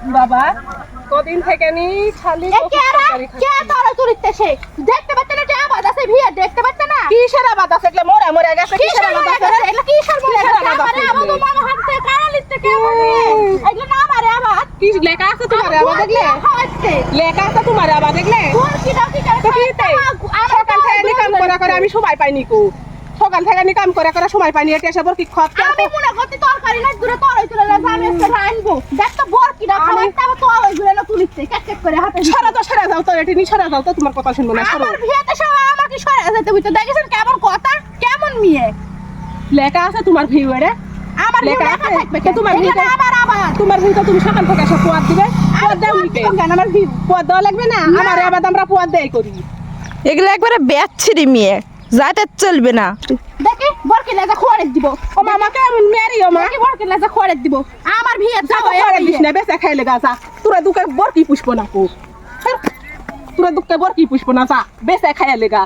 বাবা কদিন থেকে নি খালি কে তোরা তুলিতেছে দেখতে পাচ্ছ না যে আবাদ আছে ভিয়া দেখতে পাচ্ছ না কিসের আবাদ আছে এগুলো মরে মরে গেছে কিসের আবাদ আছে এগুলো কিসের মনে আছে আমাদের মামা হাতে কারা লিখতে কে বলে এগুলো না মারে আবাদ কি লেখা আছে তোমার আবাদ দেখলে লেখা আছে তোমার আবাদ দেখলে কোন কি দাও কি সকাল থেকে নি কাম করা করে আমি সময় পাইনি কো সকাল থেকে নি কাম করা করে সময় পাইনি এটা এসে বরকি খত আমি মনে করতে তরকারি না দূরে তরই তুলে না আমি একটা রানবো দেখ তো বর কি না খাওয়াতে আমি তো ওইগুলো না তুলিতে কেক করে হাতে সরা যাও তো এটি নি সরা যাও তো তোমার কথা শুনবো না সরো আমার ভিয়াতে সব আমাকে সরে যেতে বুঝতে দেখেছেন কেমন কথা কেমন মেয়ে লেখা আছে তোমার ভিউয়ারে আমার লেখা লেখা আছে থাকবে তোমার ভিউতে আমার আবার তোমার ভিউতে তুমি সকাল থেকে এসে পোয়াদ দিবে পোয়াদ দাও নিতে কেন আমার ভিউ পোয়াদ দেওয়া লাগবে না আমার আবাদ আমরা পোয়াদ দেই করি এগুলো একবারে ব্যাচ্ছিরি মেয়ে যাতে চলবে না। দেখি বরকে লেজা খোয়ারে দিব ও মামা কেমন মেরিও মা দেখি বরকে লেজা খোয়ারে দিব আমার ভিয়া যাও করে দিস না বেসে খাইলে গাছা তোরা দুকে বরকি পুষ্প না কো তোরা দুকে বরকি পুষ্প না যা বেসে খাইলে গা